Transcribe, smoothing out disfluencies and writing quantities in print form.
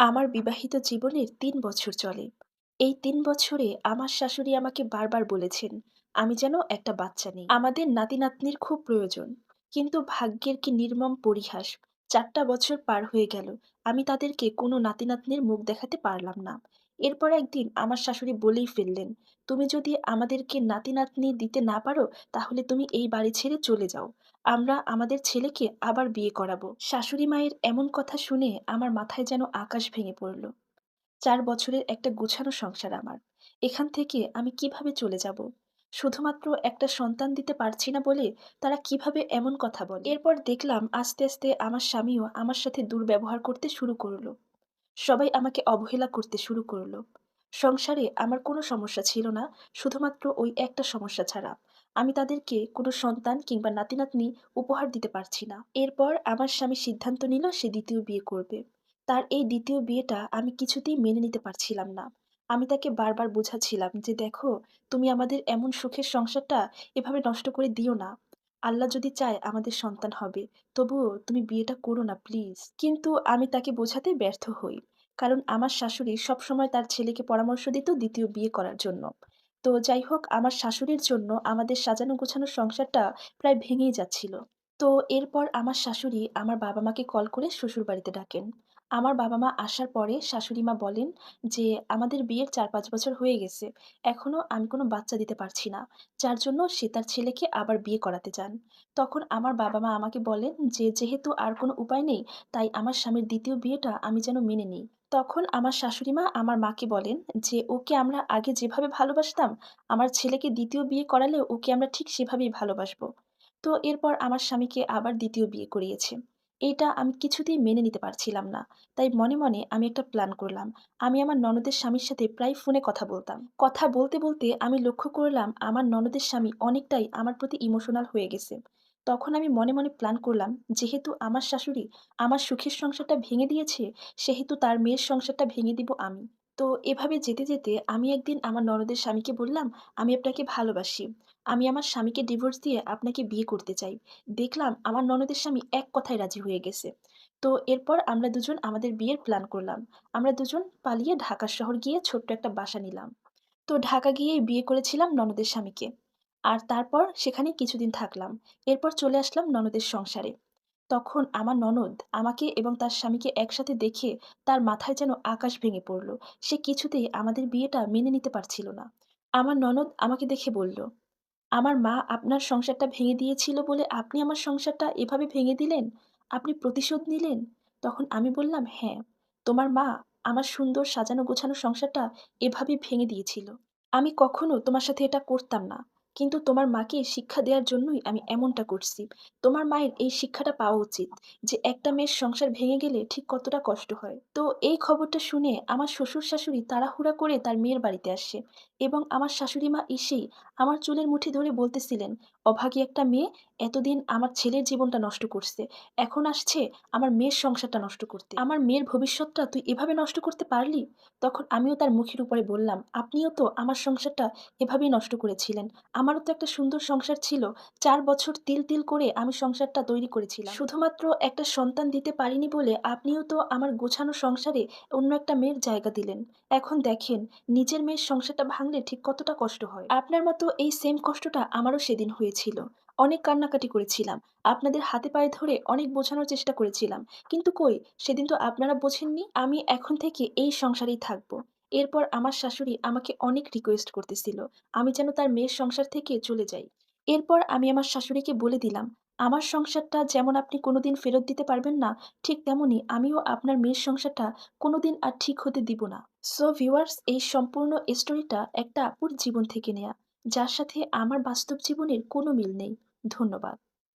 আমার বিবাহিত জীবনের ৩ বছর চলে। এই ৩ বছরে আমার শাশুড়ি আমাকে বারবার বলেছেন, আমি যেন একটা বাচ্চা নেই। আমাদের নাতি-নাতনির খুব প্রয়োজন। কিন্তু ভাগ্যের কি নির্মম পরিহাস! ৪ টা বছর পার হয়ে গেল। আমি তাদেরকে কোনো নাতি-নাতনির মুখ দেখাতে পারলাম না। এরপর একদিন আমার শাশুড়ি বলেই ফেললেন, "তুমি যদি আমাদেরকে নাতি-নাতনি দিতে না পারো, তাহলে তুমি এই বাড়ি ছেড়ে চলে যাও। আমরা আমাদের ছেলেকে আবার বিয়ে করাবো।" শাশুড়ি মায়ের এমন কথা শুনে আমার মাথায় যেন আকাশ ভেঙে পড়ল। ৪ বছরের একটা গুছানো সংসার আমার। এখান থেকে আমি কিভাবে চলে যাব? শুধুমাত্র একটা সন্তান দিতে পারছি না বলে তারা কিভাবে এমন কথা বলে? এরপর দেখলাম আস্তে, আস্তে আমার স্বামীও আমার সাথে দুর্ব্যবহার করতে শুরু করল। সবাই আমাকে অবহেলা করতে শুরু করল। সংসারে আমার কোনো সমস্যা ছিল না, শুধুমাত্র ওই একটা সমস্যা ছাড়া। আমি তাদেরকে কোনো সন্তান কিংবা নাতি-নাতনি উপহার দিতে পারছি না। এরপর আমার স্বামী সিদ্ধান্ত নিল সে ২য় বিয়ে করবে। তার এই ২য় বিয়েটা আমি কিছুতেই মেনে নিতে পারছিলাম না। আমি তাকে বারবার বোঝাচ্ছিলাম যে, "দেখো, তুমি আমাদের এমন সুখের সংসারটা এভাবে নষ্ট করে দিও না। আল্লাহ যদি চায় আমাদের সন্তান হবে, তবুও তুমি বিয়েটা করো না প্লিজ।" কিন্তু আমি তাকে বোঝাতে ব্যর্থ হই। কারণ আমার শাশুড়ি সবসময় তার ছেলেকে পরামর্শ দিত ২য় বিয়ে করার জন্য। তো যাই হোক, আমার শাশুড়ির জন্য আমাদের সাজানো গোছানো সংসারটা প্রায় ভেঙেই যাচ্ছিল। তো এরপর আমার শাশুড়ি আমার বাবা-মাকে কল করে শ্বশুরবাড়িতে ডাকেন। আমার বাবা-মা আসার পরে শাশুড়ি মা বলেন যে, "আমাদের বিয়ের ৪-৫ বছর হয়ে গেছে। এখনো আমি কোনো বাচ্চা দিতে পারছি না। যার জন্য সে তার ছেলেকে আবার বিয়ে করাতে চান।" তখন আমার বাবা-মা আমাকে বলেন যে, "যেহেতু আর কোনো উপায় নেই, তাই আমার স্বামীর ২য় বিয়েটা আমি যেন মেনে নিই।" তখন আমার শাশুড়ি মা আমার মাকে বলেন যে, "ওকে আমরা আগে যেভাবে ভালোবাসতাম, আমার ছেলেকে ২য় বিয়ে করালেও ওকে আমরা ঠিক সেভাবেই ভালোবাসবো।" তো এরপর আমার স্বামীকে আবার ২য় বিয়ে করিয়েছে। এইটা আমি কিছুতেই মেনে নিতে পারছিলাম না। তাই মনে, মনে আমি একটা প্ল্যান করলাম। আমি আমার ননদের স্বামীর সাথে প্রায় ফোনে কথা বলতাম। কথা বলতে, বলতে আমি লক্ষ্য করলাম আমার ননদের স্বামী অনেকটাই আমার প্রতি ইমোশনাল হয়ে গেছে। তখন আমি মনে, মনে প্ল্যান করলাম, যেহেতু আমার শাশুড়ি আমার সুখের সংসারটা ভেঙে দিয়েছে, সেহেতু তার মেয়ের সংসারটা ভেঙে দিব আমি। তো এভাবে যেতে, যেতে আমি একদিন আমার ননদের স্বামীকে বললাম, "আমি আপনাকে ভালোবাসি। আমি আমার স্বামীকে ডিভোর্স দিয়ে আপনাকে বিয়ে করতে চাই।" দেখলাম আমার ননদের স্বামী এক কথায় রাজি হয়ে গেছে। তো এরপর আমরা দুজন আমাদের বিয়ের প্ল্যান করলাম। আমরা দুজন পালিয়ে ঢাকা শহর গিয়ে ছোট্ট একটা বাসা নিলাম। তো ঢাকা গিয়েই বিয়ে করেছিলাম ননদের স্বামীকে। আর তারপর সেখানেই কিছুদিন থাকলাম। এরপর চলে আসলাম ননদের সংসারে। তখন আমার ননদ আমাকে এবং তার স্বামীকে একসাথে দেখে তার মাথায় যেন আকাশ ভেঙে পড়ল। সে কিছুতেই আমাদের বিয়েটা মেনে নিতে পারছিল না। আমার ননদ আমাকে দেখে বলল, "আমার মা আপনার সংসারটা ভেঙে দিয়েছিল বলে আপনি আমার সংসারটা এভাবে ভেঙে দিলেন? আপনি প্রতিশোধ নিলেন?" তখন আমি বললাম, "হ্যাঁ, তোমার মা আমার সুন্দর সাজানো গোছানো সংসারটা এভাবেই ভেঙে দিয়েছিল। আমি কখনো তোমার সাথে এটা করতাম না। কিন্তু তোমার মাকে শিক্ষা দেওয়ার জন্যই আমি এমনটা করছি। তোমার মায়ের এই শিক্ষাটা পাওয়া উচিত যে একটা মেয়ের সংসার ভেঙে গেলে ঠিক কতটা কষ্ট হয়।" তো এই খবরটা শুনে আমার শ্বশুর-শাশুড়ি তাড়াহুড়া করে তার মেয়ের বাড়িতে আসে এবং আমার শাশুড়ি মা এসেই আমার চুলের মুঠি ধরে বলতেছিলেন, "অভাগী একটা মেয়ে এতদিন আমার ছেলের জীবনটা নষ্ট করছে। এখন আসছে আমার মেয়ের সংসারটা নষ্ট করতে। আমার মেয়ের ভবিষ্যৎটা তুই এভাবে নষ্ট করতে পারলি?" তখন আমিও তার মুখের উপরে বললাম, "আপনিও তো আমার সংসারটা এভাবেই নষ্ট করেছিলেন। আমারও তো একটা সুন্দর সংসার ছিল। ৪ বছর তিল, তিল করে আমি সংসারটা তৈরি করেছিলাম। শুধুমাত্র একটা সন্তান দিতে পারিনি বলে আপনিও তো আমার গোছানো সংসারে অন্য একটা মেয়ের জায়গা দিলেন। এখন দেখেন নিজের মেয়ের সংসারটা ভাঙলে ঠিক কতটা কষ্ট হয়। আপনার মতো এই সেম কষ্টটা আমারও সেদিন হয়েছিল। অনেক কান্নাকাটি করেছিলাম। আপনাদের হাতে পায়ে ধরে অনেক বোঝানোর চেষ্টা করেছিলাম। কিন্তু কই, সেদিন তো আপনারা বোঝেননি। আমি এখন থেকে এই সংসারেই থাকবো।" এরপর আমার শাশুড়ি আমাকে অনেক রিকোয়েস্ট করতেছিল। আমি যেন তার মেয়ের সংসার থেকে চলে যাই। এরপর আমি আমার শাশুড়িকে বলে দিলাম, "আমার সংসারটা যেমন আপনি কোনোদিন ফেরত দিতে পারবেন না, ঠিক তেমনি আমিও আপনার মেয়ের সংসারটা কোনোদিন আর ঠিক হতে দিব না।" সো ভিউয়ার্স, এই সম্পূর্ণ স্টোরিটা একটা আপুর জীবন থেকে নেয়া, যার সাথে আমার বাস্তব জীবনের কোনো মিল নেই। ধন্যবাদ।